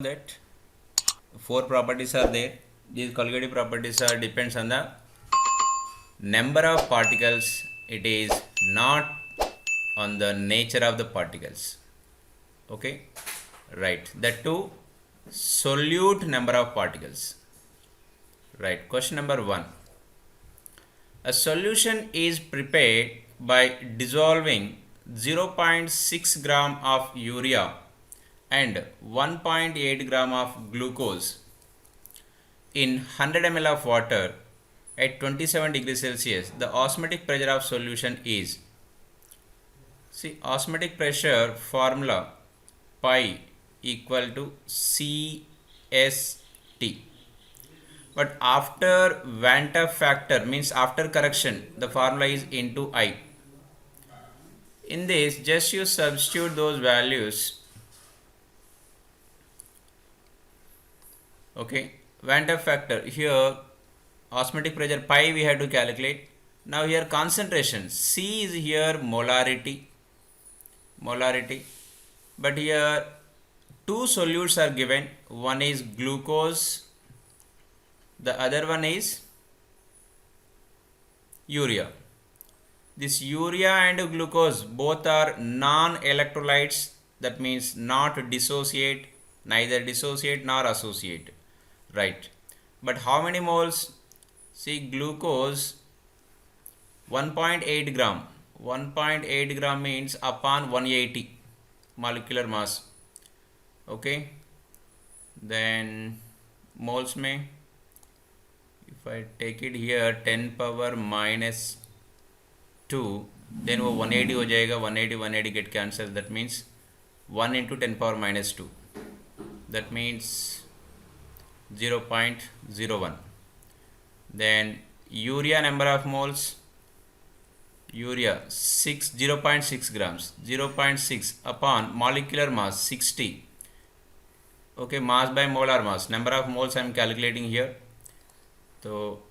that four properties are there. These colligative properties are depends on the number of particles. It is not on the nature of the particles. Okay, right. That too, solute number of particles. Right. Question number 1. A solution is prepared by dissolving 0.6 gram of urea and 1.8 gram of glucose in 100 ml of water at 27 degrees Celsius. The osmotic pressure of solution is, see, osmotic pressure formula pi equal to CST, but after Van der factor, means after correction, the formula is into I. In this, just you substitute those values. Okay, Van der factor here, osmotic pressure pi we have to calculate. Now here concentration, C is here molarity, but here two solutes are given. One is glucose, the other one is urea. This urea and glucose both are non-electrolytes, that means not dissociate, neither dissociate nor associate, right? But how many moles? See, glucose 1.8 gram. 1.8 gram means upon 180 molecular mass. Okay, then moles may, if I take it here 10 power minus 2, then वो 180 हो जाएगा. 180 get cancelled, that means 1 into 10 power minus 2, that means 0.01. Then urea number of moles, urea 0.6 grams, 0.6 upon molecular mass 60. Okay, mass by molar mass, number of moles I am calculating here. So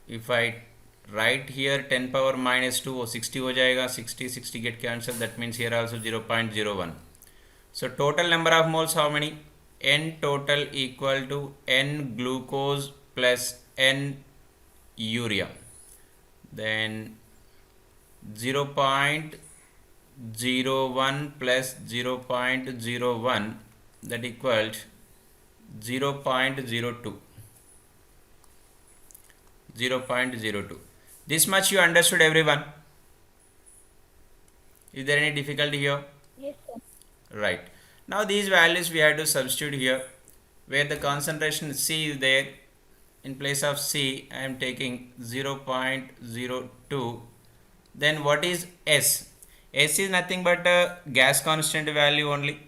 if I write here 10 power minus 2, 60 हो जाएगा. 60 get cancelled, that means here also 0.01. So total number of moles how many? N total equal to N glucose plus N urea. Then 0.01 plus 0.01, that equals 0.02. 0.02. This much you understood, everyone? Is there any difficulty here? Yes, sir. Right. Now these values we have to substitute here, where the concentration C is there. In place of C, I am taking 0.02. Then what is S? S is nothing but a gas constant value only.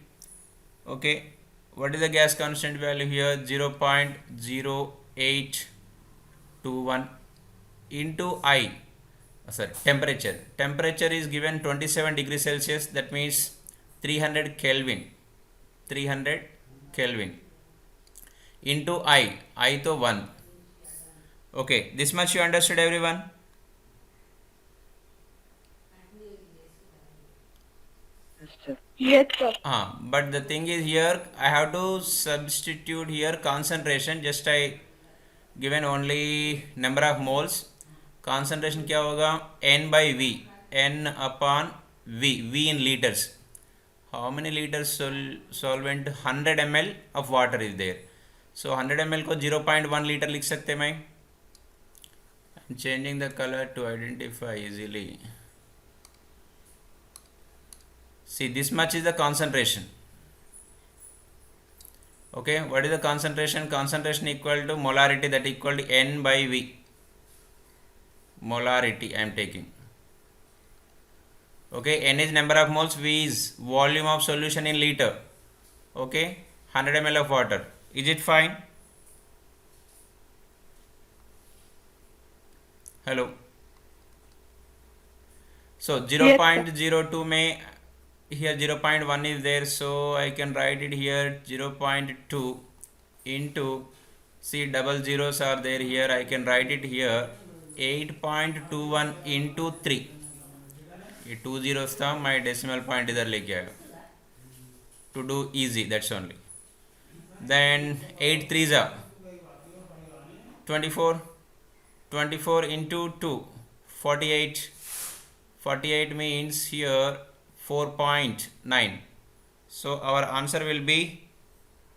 Okay. What is the gas constant value here? 0.0821 into I. Sorry, temperature. Temperature is given 27 degrees Celsius, that means 300 Kelvin. 300 Kelvin into I to 1. Okay, this much you understood, everyone? Yes, sir. But the thing is here, I have to substitute here concentration. Just I given only number of moles. Concentration क्या होगा? N by V. N upon V. V in liters. How many liters solvent? 100 ml of water is there. So 100 ml को 0.1 liter लिख सकते मैं. I'm changing the color to identify easily. See, this much is the concentration. Okay, what is the concentration? Concentration equal to molarity, that equal to N by V. Molarity I am taking. Okay, N is number of moles, V is volume of solution in liter. Okay, 100 ml of water. Is it fine? Hello. So 0.02 may, here 0.1 is there, so I can write it here 0.2 into, see, double zeros are there here, I can write it here 8.21 into 3. ये 2 zeros था, my decimal point इधर लेके आया to do easy, that's only. then 8 threes are 24, 24 into 2, 48, 48 means here 4.9. So our answer will be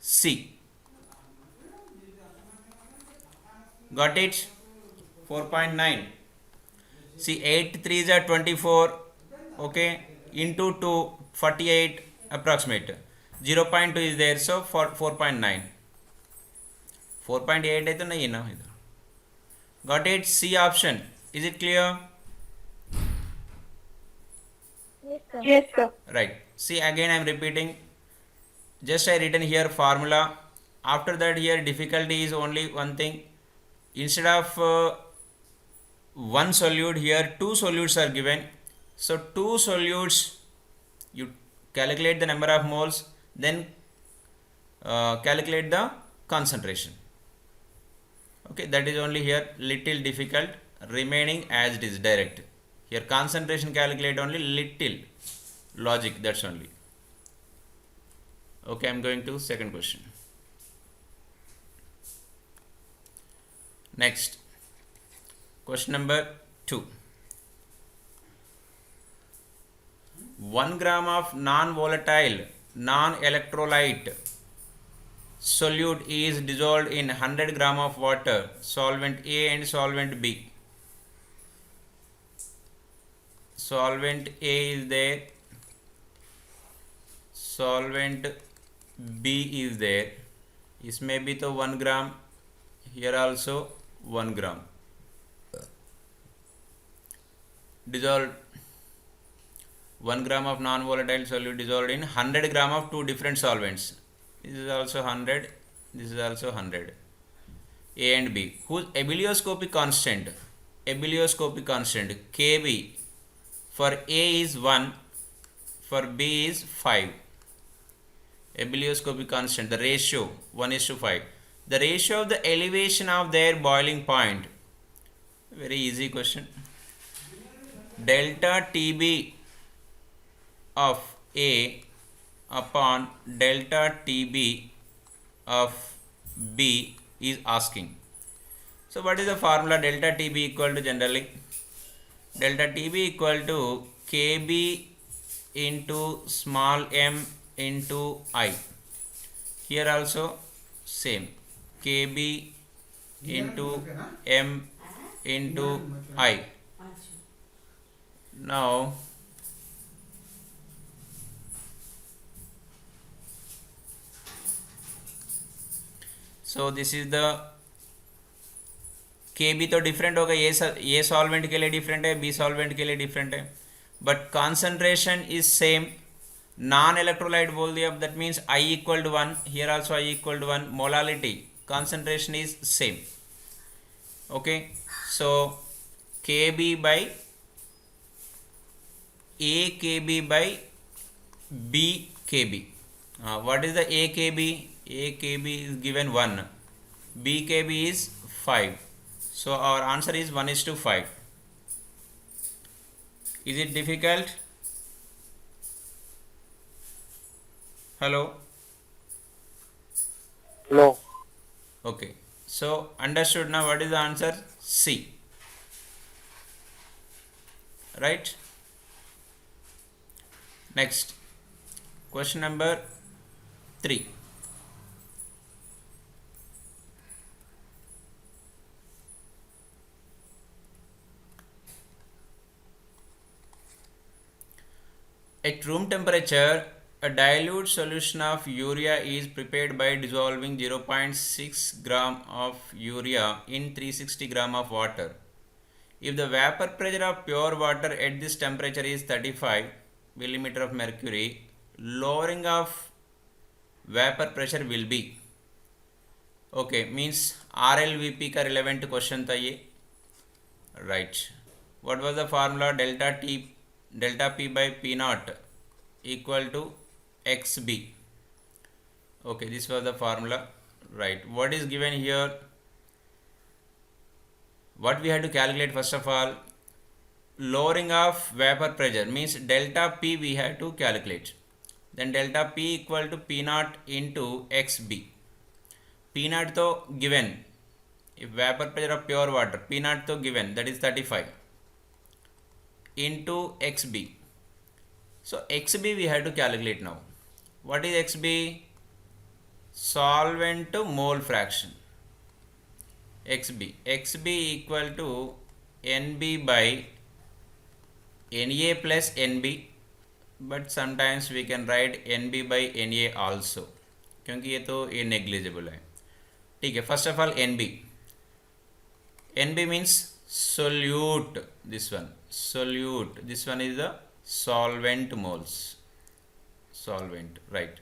C. Got it? 4.9. See, 8 threes are 24, okay, into 2, 48 approximate. 0.2 is there, so for 4.9. 4.8 అయితే नहीं ना इधर. Got it? C option. Is it clear? Yes, sir. Yes, sir. Right. See, again I am repeating. Just I written here formula. After that here difficulty is only one thing. Instead of one solute, here two solutes are given. So two solutes, you calculate the number of moles, then calculate the concentration. Okay, that is only here little difficult. Remaining as it is direct. Here concentration calculate only little logic, that's only. Okay, I am going to second question. Next, question number 2. 1 gram of non-volatile non-electrolyte solute is dissolved in 100 gram of water, solvent A and solvent B. Solvent A is there, solvent B is there. इसमें भी तो 1 gram, here also 1 gram. Dissolved 1 gram of non-volatile solute dissolved in 100 gram of two different solvents. This is also 100, this is also 100. A and B, whose ebullioscopic constant Kb for A is 1, for B is 5. Ebullioscopic constant, the ratio 1:5. The ratio of the elevation of their boiling point. Very easy question. Delta TB of A upon delta TB of B is asking. So what is the formula? Delta TB equal to, generally delta TB equal to Kb into small m into I. Here also same, Kb into m into I. Now so this is the Kb तो different होगा, ये solvent के लिए different है, B solvent के लिए different है, but concentration is same. Non electrolyte बोल दिया, that means I equal to 1, here also I equal to 1. Molality concentration is same. Okay, so Kb by AKB by BKB. What is the AKB? AKB is given 1, BKB is 5. So our answer is 1:5. Is it difficult? Hello? No. Okay. So understood now. What is the answer? C. Right? Next. Question number 3. At room temperature, a dilute solution of urea is prepared by dissolving 0.6 gram of urea in 360 gram of water. If the vapor pressure of pure water at this temperature is 35 millimeter of mercury, lowering of vapor pressure will be. Okay, means RLVP का relevant question था ये. Right. What was the formula? Delta P by P naught equal to XB. Okay, this was the formula. Right. What is given here? What we had to calculate first of all? Lowering of vapor pressure means delta P we had to calculate. Then delta P equal to P naught into XB. P naught to given, if vapor pressure of pure water, P naught to given, that is 35 into XB. So XB we have to calculate now. What is XB? Solvent to mole fraction. XB equal to NB by Na plus NB, but sometimes we can write NB by Na also, क्योंकि ये तो ये negligible है. ठीक है, first of all NB means solute. This one solute, this one is the solvent moles. Solvent, right?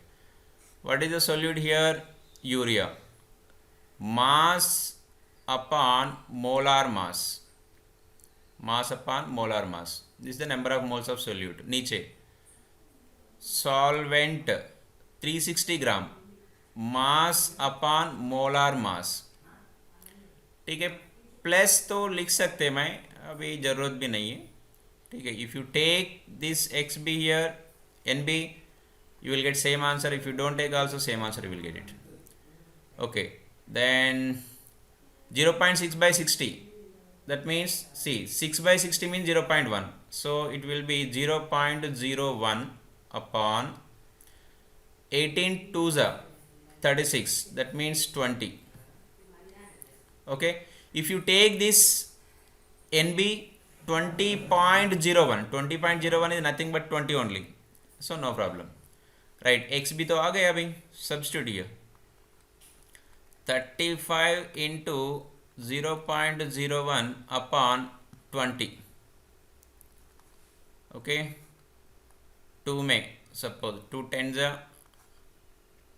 What is the solute here? Urea. Mass upon molar mass. Mass upon molar mass. This is the number of moles of solute. नीचे solvent 360 ग्राम, mass upon molar mass. ठीक है, plus तो लिख सकते मैं, अभी ज़रूरत भी नहीं है. ठीक है, if you take this XB here, NB, you will get same answer. If you don't take also same answer, you will get it. Okay, then 0.6 by 60, that means see 6 by 60 means 0.1, so it will be 0.01 upon 18 twos are 36, that means 20. Okay, if you take this NB 20.01, 20.01 is nothing but 20 only, so no problem, right? XB तो आ गया अभी, substitute here 35 into 0.01 upon 20. Okay, 2 में suppose 2 tens are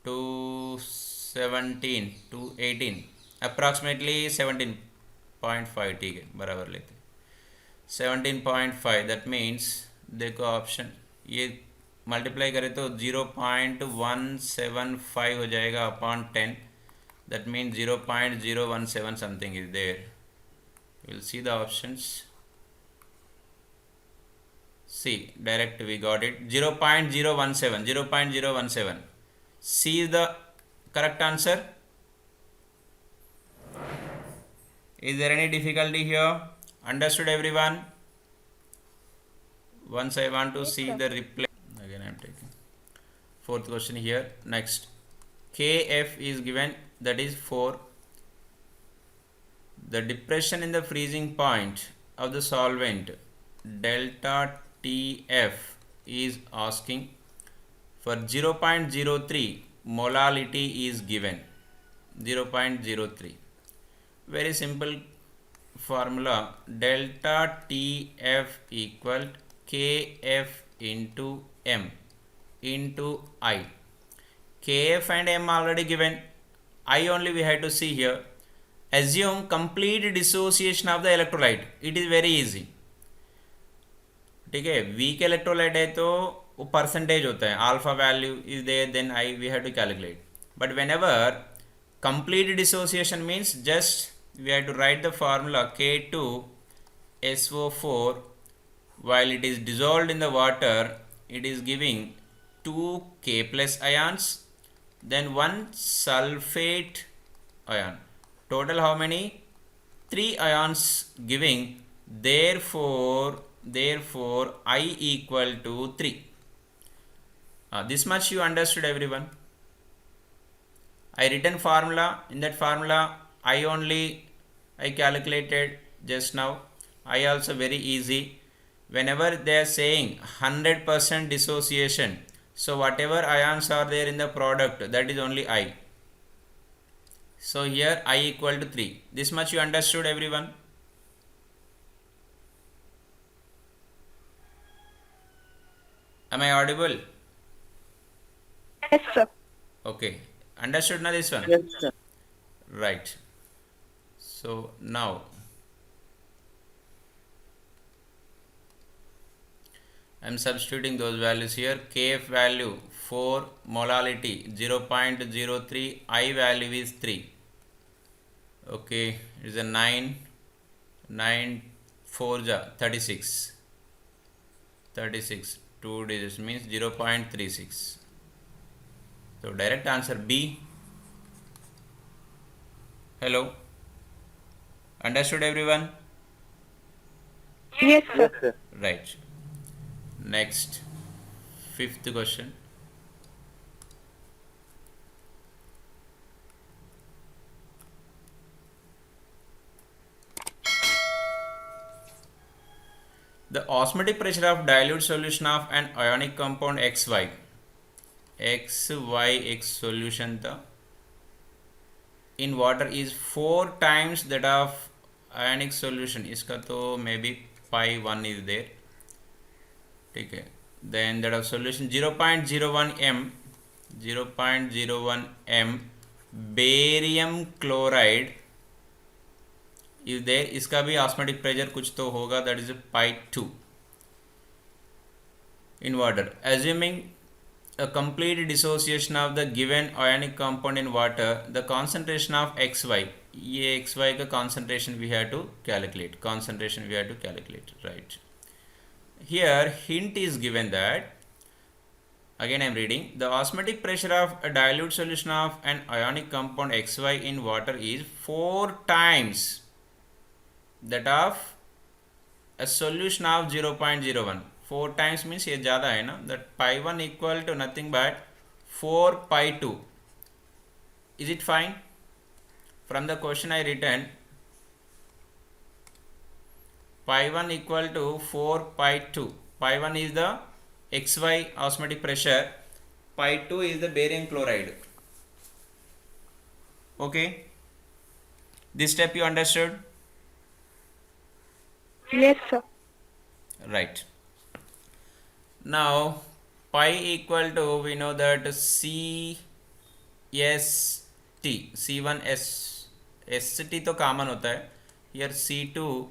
217, 218, approximately 17.5. ठीक है, बराबर लेते 17.5, that means देखो option ये मल्टीप्लाई करें तो 0.175 हो जाएगा upon 10, that means 0.017 something is there. We'll see the options. See, direct we got it, 0.017, 0.017. C is the correct answer. Is there any difficulty here? Understood everyone? Once I want to Yes, see sir. the replay, again I am taking fourth question here. Next, Kf is given, that is 4. The depression in the freezing point of the solvent delta Tf is asking for 0.03 molality is given. 0.03, very simple formula, delta Tf equal Kf into M into I. Kf and M already given, I only we have to see here. Assume complete dissociation of the electrolyte, it is very easy. ठीक है, weak electrolyte है तो वो percentage होता है, alpha value is there, then I we have to calculate. But whenever complete dissociation means just we have to write the formula K2SO4, while it is dissolved in the water it is giving 2 K plus ions, then 1 sulfate ion, total how many? 3 ions giving, therefore I equal to 3. This much you understood everyone. I written formula, in that formula I calculated just now. I also very easy. Whenever they are saying 100% dissociation, so whatever ions are there in the product, that is only I. So here I equal to 3. This much you understood everyone. Am I audible? Yes, sir. Okay, understood now this one? Yes, sir. Right. So now I am substituting those values here. Kf value 4, molality 0.03, I value is 3. Okay, it is a 9, 4 ja 36, 2 digits means 0.36. So direct answer B. Hello, understood everyone? Yes, sir. Yes, sir. Right. Next, fifth question. The osmotic pressure of dilute solution of an ionic compound XY XYX solution in water is 4 times that of ionic solution. इसका तो may be pi 1 is there. ठीक है. Then that of solution 0.01 m barium chloride is there. इसका भी osmotic pressure कुछ तो होगा, that is pi 2 in water. Assuming a complete dissociation of the given ionic compound in water, the concentration of XY, ये XY का concentration we have to calculate. Right. Here hint is given that, again I am reading, the osmotic pressure of a dilute solution of an ionic compound XY in water is 4 times that of a solution of 0.01. 4 times means ये ज़्यादा है ना, that pi 1 equal to nothing but 4 pi 2. Is it fine? From the question I written, pi 1 equal to 4 pi 2. Pi 1 is the XY osmotic pressure, pi 2 is the barium chloride. Okay, this step you understood? Yes, sir. Right. Now pi equal to, we know that C S T, C1 S ST तो common होता है, here C2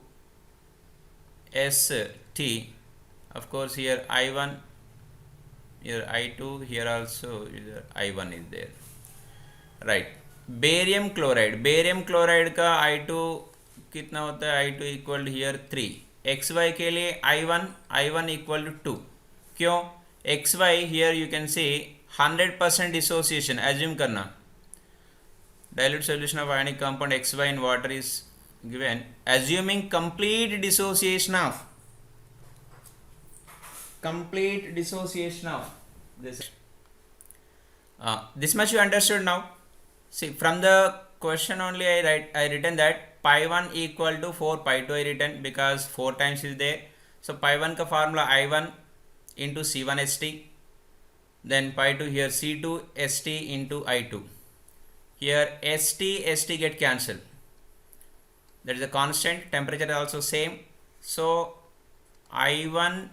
ST, of course here I1, here I2, here also I1 is there. Right. Barium chloride का I2 कितना होता है, I2 equal here 3. XY के लिए I1 equal to 2. क्यों? XY here you can see 100% dissociation assume करना. Dilute solution of ionic compound XY in water is given, assuming complete dissociation of this. This much you understood now. See, from the question only I written that pi 1 equal to 4 pi 2 I written because 4 times is there. So pi 1 का formula I1 into C1 ST, then pi 2 here C2 ST into I2. Here ST get cancelled. That is a constant. Temperature is also same. So I1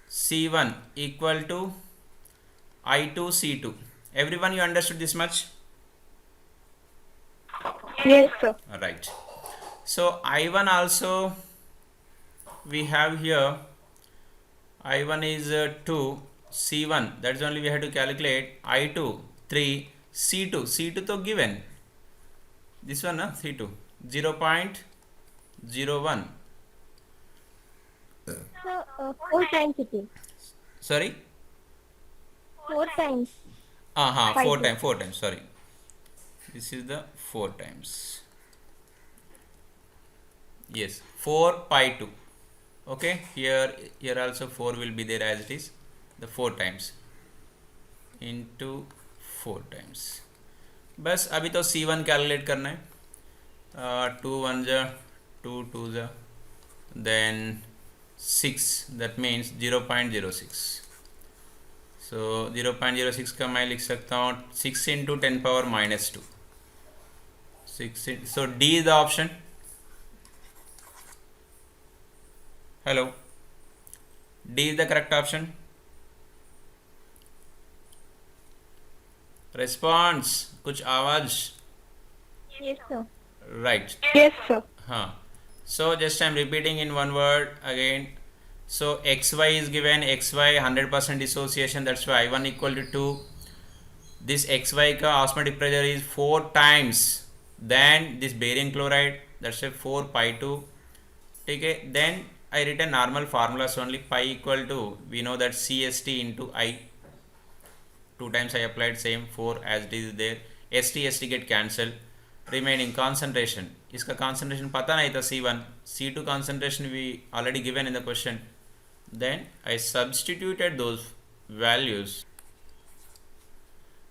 C1 equal to I2 C2. Everyone, you understood this much? Yes, sir. Right. So I1 also we have here, I1 is 2, C1 that is only we have to calculate, I2 3, C2 तो given, this one C2 0.01. So, 4 times it is. Sorry? 4 times. 4 times, sorry. This is the 4 times. Yes, 4 pi 2. Okay, here also 4 will be there as it is, the 4 times into 4 times. बस अभी तो C1 calculate करना है. 2 1 जा 2 2 जा, then 6, that means 0.06. So 0.06 का मैं लिख सकता हूँ 6 into 10 power minus 2. So D is the option. Hello, D is the correct option. Response, कुछ आवाज. Yes, sir. Right. Yes, sir. So just I am repeating in one word again. So XY is given, XY 100% dissociation, that's why I1 equal to 2. This XY का osmotic pressure is 4 times than this barium chloride, that's why 4 pi 2. ठीक है. Then I written normal formulas only. Pi equal to, we know that CST into I. 2 times I applied same 4 as it is there. ST get cancelled. remaining concentration. इसका concentration पता नहीं था C1, C2 concentration we already given in the question. Then I substituted those values.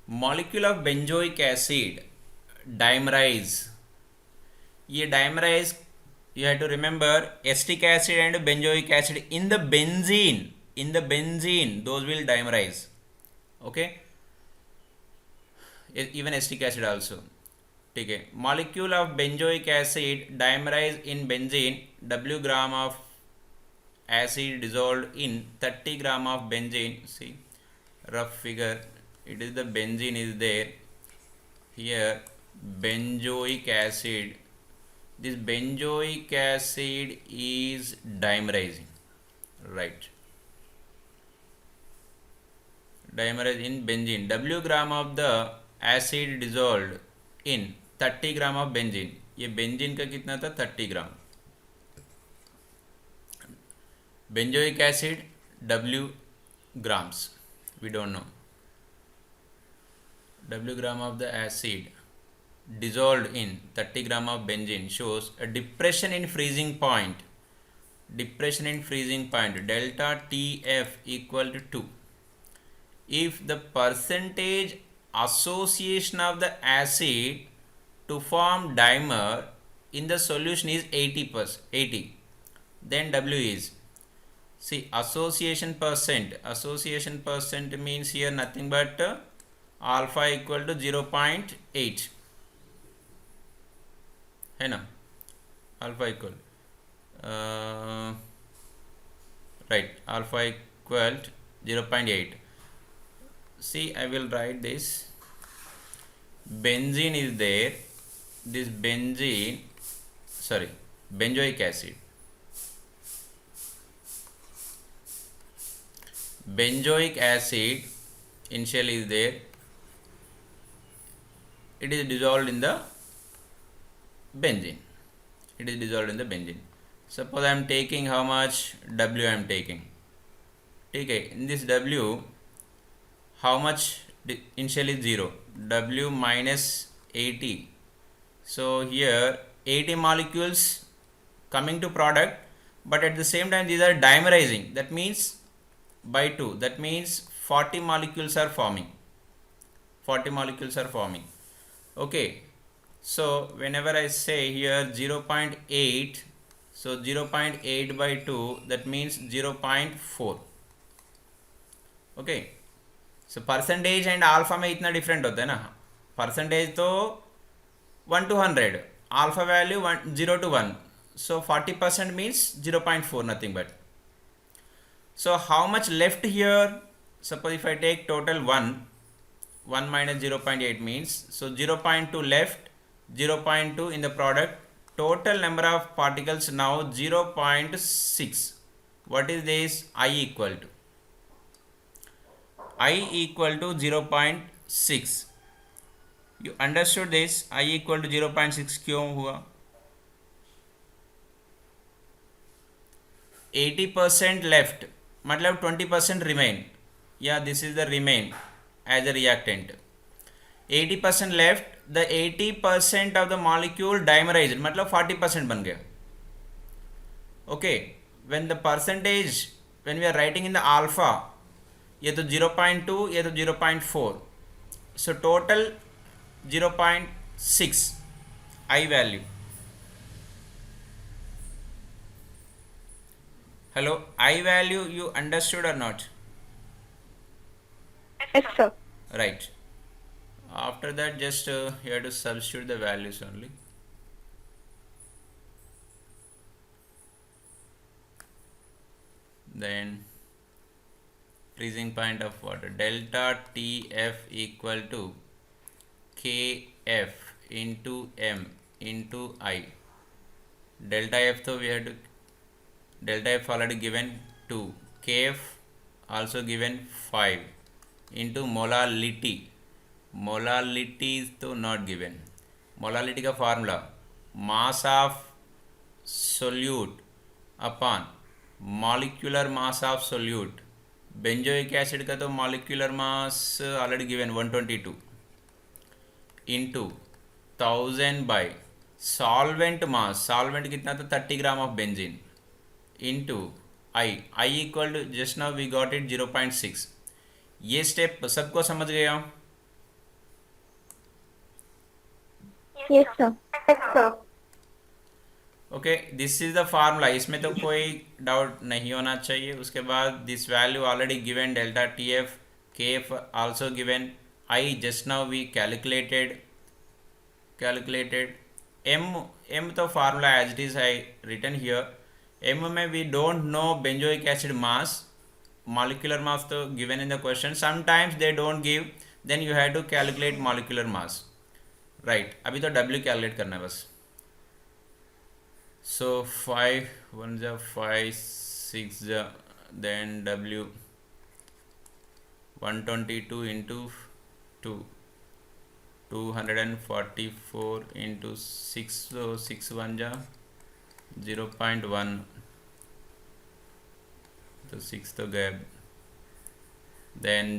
Molecule of benzoic acid dimerize. ये dimerize you have to remember acetic acid and benzoic acid in the benzene those will dimerize. Okay, even acetic acid also. ठीक है, molecule of benzoic acid dimerize in benzene, W gram of acid dissolved in 30 gram of benzene. See rough figure, it is the benzene is there here, benzoic acid, this benzoic acid is dimerizing, right? Dimerize in benzene, W gram of the acid dissolved in 30 gram of benzene. ये benzene का कितना था 30 gram. Benzoic acid W grams, we don't know. W gram of the acid dissolved in 30 gram of benzene shows a depression in freezing point. Depression in freezing point delta TF equal to 2 if the percentage association of the acid to form dimer in the solution is 80%, then W is, see, association percent means here nothing but alpha equal to 0.8 है ना, alpha equal right, alpha equal to 0.8. See, I will write this. Benzene is there, this benzoic acid. Benzoic acid initially is there, it is dissolved in the benzene. Suppose I am taking how much W I am taking. Okay, in this W, how much initially 0, W minus 80. So here 80 molecules coming to product, but at the same time these are dimerizing, that means by 2, that means 40 molecules are forming. Okay, so whenever I say here 0.8, so 0.8 by 2, that means 0.4. okay, so percentage and alpha में इतना different होता है ना, percentage तो 1 to 100, alpha value 0 to 1, so 40% means 0.4, nothing but. So how much left here? Suppose if I take total 1 minus 0.8 means, so 0.2 left, 0.2 in the product, total number of particles now 0.6. What is this? I equal to 0.6. You understood this? I equal to 0.6 क्यों हुआ? 80% left, मतलब 20% remain. Yeah, this is the remain as a reactant. 80% left, the 80% of the molecule dimerized, मतलब 40% बन गया. Okay, when the percentage, when we are writing in the alpha, ये तो 0.2, ये तो 0.4, so total 0.6 I value. Hello, I value you understood or not? Yes, sir. Right. After that, just you have to substitute the values only. Then freezing point of water, delta TF equal to KF into M into I. Delta F, so we had to, delta F already given 2, KF also given 5 into molality. Molality is तो not given. Molality का formula mass of solute upon molecular mass of solute. Benzoic acid का तो molecular mass already given 122 into 1000 by solvent मास, solvent कितना था 30 gram of benzene into I equal to just now we got it 0.6। ये step सबको समझ गए हो? Yes, sir. Yes, sir. Okay, this is the formula, इसमें तो कोई डाउट नहीं होना चाहिए। उसके बाद this value already given, delta T F, K F also given, I just now we calculated M तो formula as it is I written here. M में we don't know benzoic acid mass, molecular mass तो given in the question, sometimes they don't give, then you have to calculate molecular mass, right. अभी तो W calculate करना है बस। So 5 1 जा 5 6 जा, then W 122 into 2 244 into 6, so 6 1 जा 0.1, तो 6 तो गए, then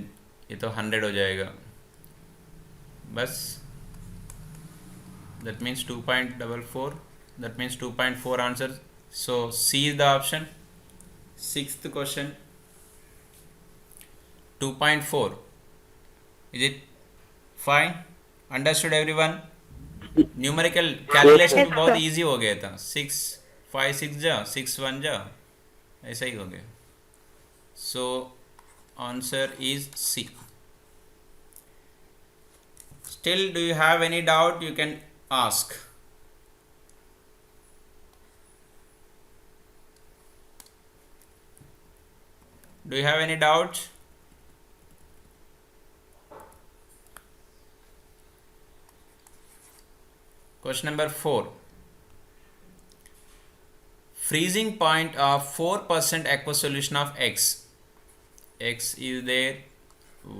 ये तो 100 हो जाएगा बस, that means 2.44, that means 2.4 answer. So C is the option. Sixth question 2.4, is it fine? Understood everyone? Numerical calculation Yes, तो बहुत sir. इजी हो गया था, 6 5 6 जा 6 1 जा, ऐसा ही हो गया। So answer is C. Still do you have any doubt? You can ask. Do you have any doubts? Question number 4. Freezing point of 4% aqueous solution of X. X is there,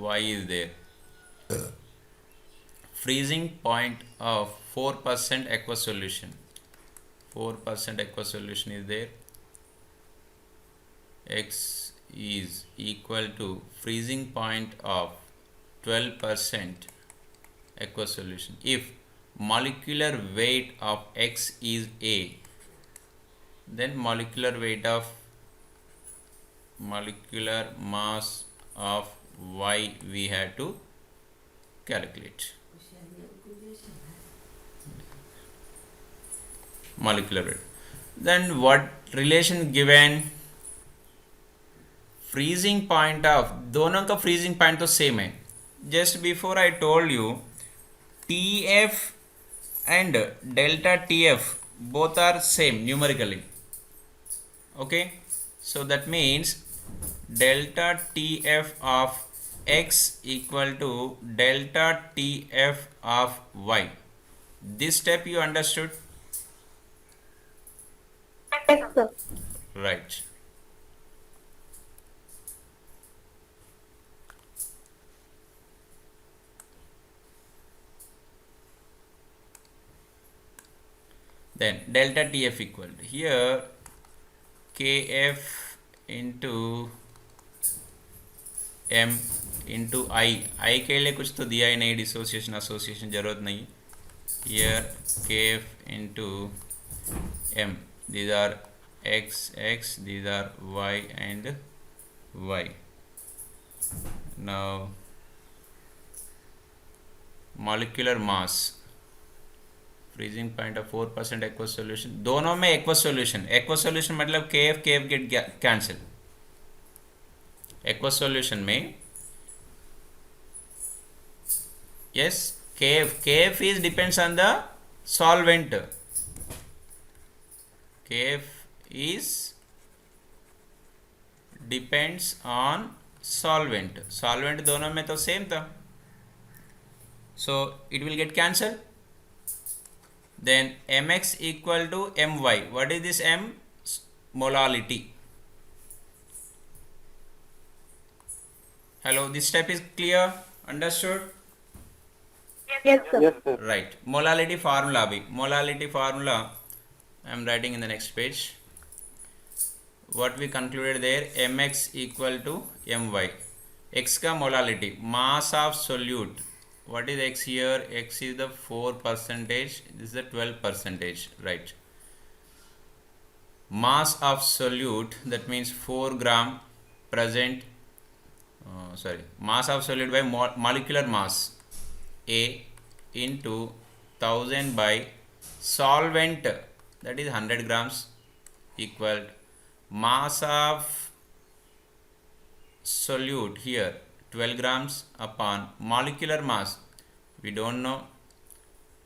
Y is there. Freezing point of 4% aqueous solution. 4% aqueous solution is there. X is equal to freezing point of 12% aqueous solution. If molecular weight of X is A, then molecular mass of Y we have to calculate. Molecular weight. Then what relation given? Freezing point of, दोनों का freezing point तो same है। Just before I told you T F and delta T F both are same numerically, okay. So that means delta T F of X equal to delta T F of Y. This step you understood? Yes, sir. Right. Then delta TF equal to here KF into M into I के लिए कुछ तो दिया ही नहीं, dissociation association जरूरत नहीं। Here KF into M, these are X, these are Y and Y. Now molecular mass, freezing point of 4% aqueous solution, दोनों में एक्वस सॉल्यूशन मतलब KF get cancel. Aqueous solution में yes KF is depends on the solvent. KF is depends on solvent दोनों में तो same था, so it will get cancelled. Then mx equal to my. What is this m? Molality. Hello, this step is clear? Understood? Yes, sir. Yes, sir. Right. Molality formula bhi. Molality formula I am writing in the next page. What we concluded there, mx equal to my. X का molality, mass of solute what is x here? X is the 4%, this is the 12%, right? Mass of solute, that means 4 gram present, mass of solute by molecular mass A into 1000 by solvent, that is 100 grams, equal mass of solute here 12 grams upon molecular mass, we don't know,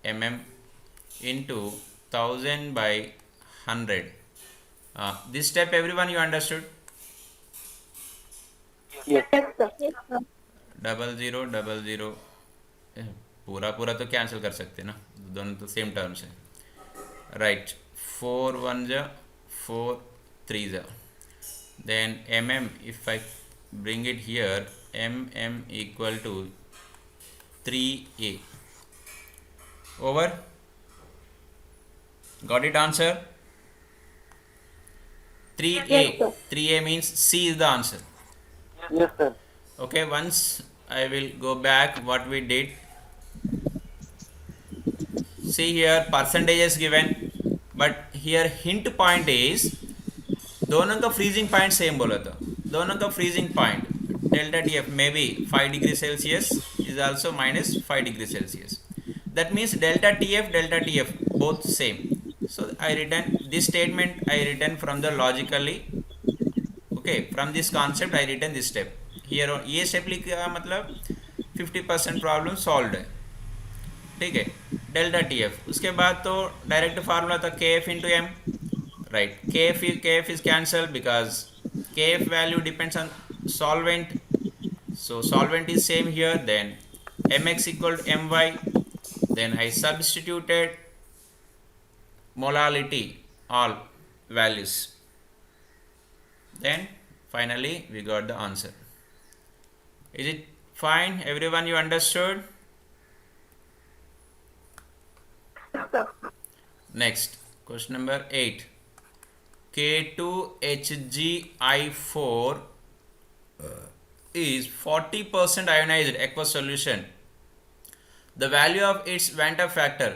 mm, into 1000 by 100. This step everyone you understood? Yes, sir. Yes, sir. 0000, पूरा पूरा तो cancel कर सकते ना, दोनों तो same terms है, right? 4 1 जा 4 3 जा, then mm, if I bring it here, mm equal to 3a. Over? Got it answer? 3a. Yes, sir. 3a means C is the answer. Yes, sir. Okay, once I will go back what we did. See here percentage is given, but here hint point is दोनों का freezing point same बोला था, दोनों का freezing point delta TF maybe 5 degree Celsius is also minus 5 degree Celsius. That means delta TF both same. So I written this statement, I written from the logically, okay, from this concept I written this step. Here ये step लिखा मतलब 50% problem solve है, ठीक है? Delta T F, उसके बाद तो direct formula था के एफ इंटू एम, राइट? के एफ इज कैंसल बिकॉज के F value depends on solvent, so solvent is same here, then mx equal to my, then I substituted molality all values, then finally we got the answer. Is it fine everyone, you understood? Sir. Next question number 8, K2HgI4 is 40% ionized aqueous solution. The value of its Vanta factor,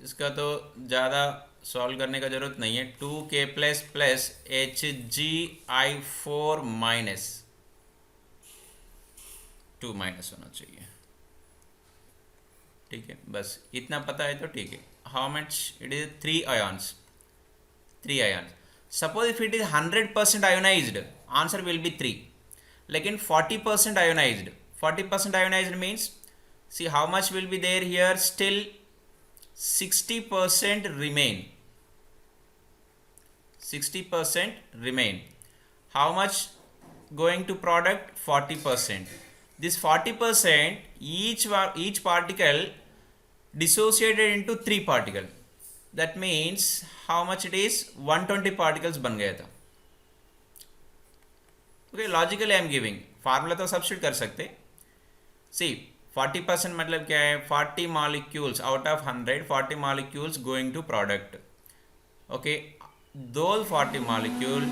इसका तो ज़्यादा solve करने का ज़रूरत नहीं है, 2K plus plus HgI4 minus 2 minus होना चाहिए, ठीक है? बस इतना पता है तो ठीक है. How much it is? 3 ions. 3 ions. Suppose if it is 100% ionized, answer will be 3. लेकिन 40% ionized, 40% ionized means, see how much will be there here, still 60% remain, 60% remain. How much going to product? 40%. This 40%, each particle dissociated into 3 particles. That means how much it is? 120 particles बन गया था. Okay, logically I am giving, formula तो substitute कर सकते. See 40% मतलब क्या है? 40 molecules out of 100, 40 molecules going to product. Okay, those 40 molecule,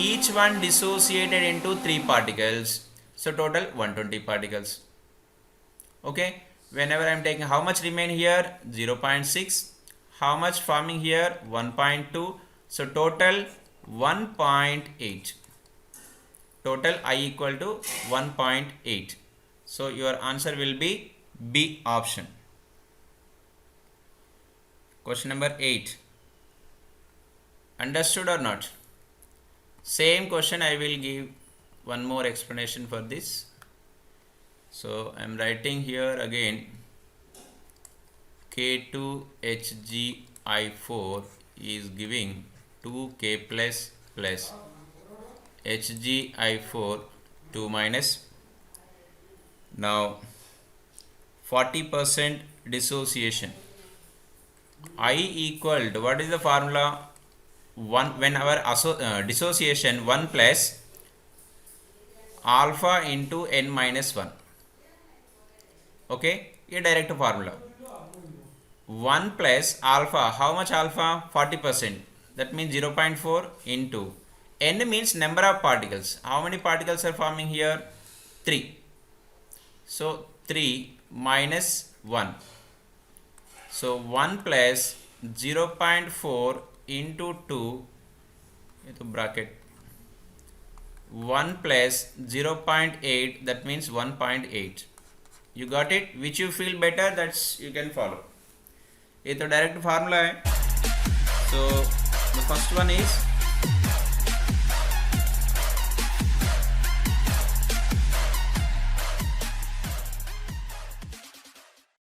each one dissociated into 3 particles, so total 120 particles. Okay, whenever I am taking, how much remain here? 0.6. how much forming here? 1.2. so total 1.8. total I equal to 1.8. so your answer will be B option. Question number 8. Understood or not? Same question, I will give one more explanation for this. So I am writing here again, K2HgI4 is giving 2K plus plus HgI4 2 minus. Now 40% dissociation. I equal to, what is the formula? 1, when our dissociation 1 plus alpha into n minus 1. Okay, ये direct formula. 1 plus alpha, how much alpha? 40%. That means 0.4 into n means number of particles. How many particles are forming here? 3. So 3 minus 1. So 1 plus 0.4 into 2, ये तो bracket, 1 plus 0.8, that means 1.8. You got it? Which you feel better, that's you can follow. ये तो direct formula है. So the first one is